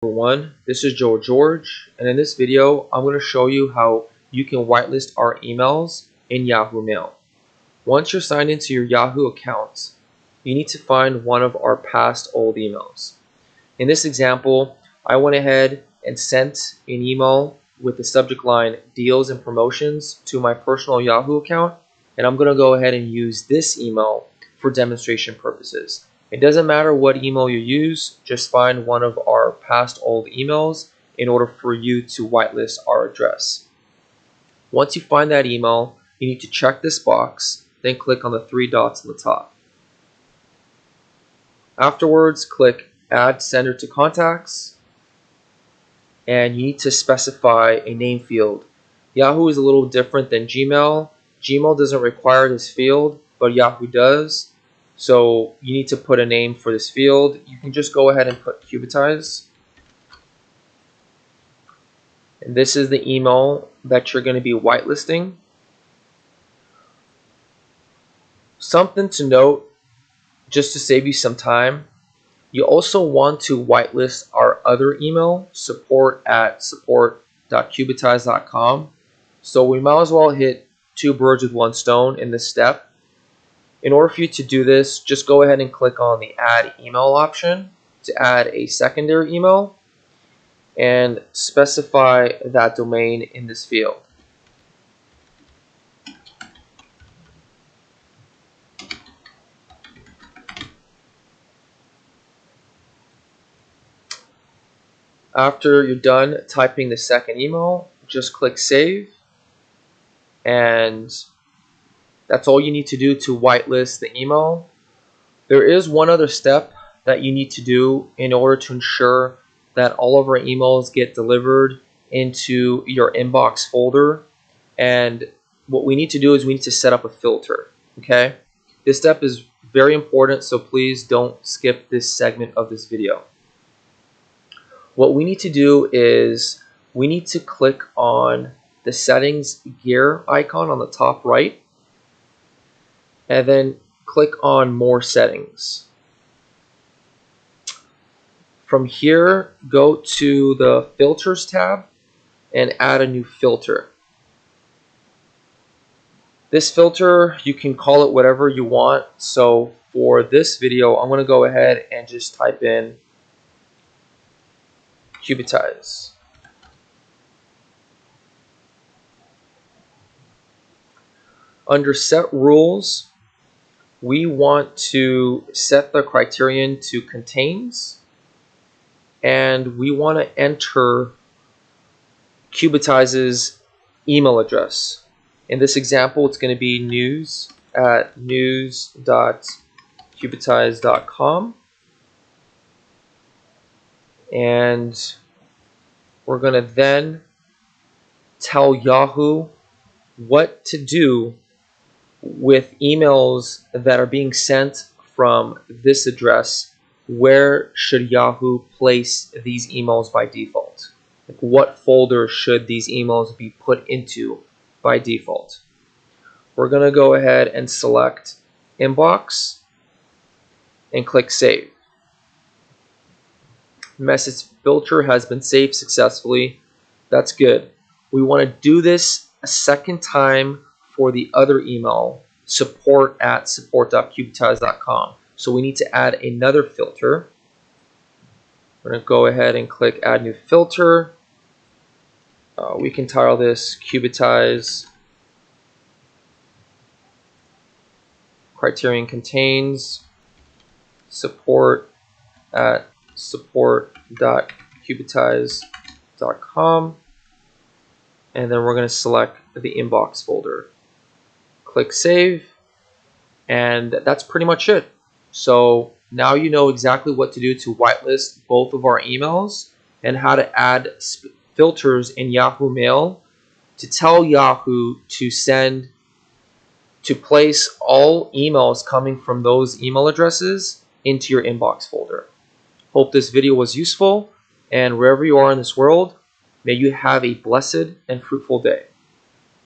Everyone, this is Joe George, and in this video I'm going to show you how you can whitelist our emails in Yahoo Mail. Once you're signed into your Yahoo account, you need to find one of our past old emails. In this example, I went ahead and sent an email with the subject line deals and promotions to my personal Yahoo account, and I'm going to go ahead and use this email for demonstration purposes. It doesn't matter what email you use, just find one of our past old emails in order for you to whitelist our address. Once you find that email, you need to check this box, then click on the three dots on the top. Afterwards, click Add Sender to Contacts, and you need to specify a name field. Yahoo is a little different than Gmail. Gmail doesn't require this field, but Yahoo does. So you need to put a name for this field. You can just go ahead and put Cubitize. And this is the email that you're going to be whitelisting. Something to note, just to save you some time, you also want to whitelist our other email, support@support.cubitize.com. So we might as well hit two birds with one stone in this step. In order for you to do this, just go ahead and click on the Add Email option to add a secondary email and specify that domain in this field. After you're done typing the second email, just click Save, and that's all you need to do to whitelist the email. There is one other step that you need to do in order to ensure that all of our emails get delivered into your inbox folder. And what we need to do is we need to set up a filter. Okay? This step is very important, so please don't skip this segment of this video. What we need to do is we need to click on the settings gear icon on the top right, and then click on more settings. From here, go to the filters tab and add a new filter. This filter, you can call it whatever you want. So for this video, I'm going to go ahead and just type in Cubitize. Under set rules, we want to set the criterion to contains, and we want to enter Cubitize's email address. In this example, it's going to be news@news.cubitize.com, and we're going to then tell Yahoo what to do with emails that are being sent from this address. Where should Yahoo place these emails by default? Like, what folder should these emails be put into by default? We're going to go ahead and select Inbox and click Save. Message filter has been saved successfully. That's good. We want to do this a second time for the other email, support@support.cubitize.com. So we need to add another filter. We're going to go ahead and click Add New Filter. We can title this Cubitize Criterion Contains support@support.cubitize.com. And then we're going to select the inbox folder. Click Save, and that's pretty much it. So now you know exactly what to do to whitelist both of our emails and how to add filters in Yahoo Mail to tell Yahoo to place all emails coming from those email addresses into your inbox folder. Hope this video was useful, and wherever you are in this world, may you have a blessed and fruitful day.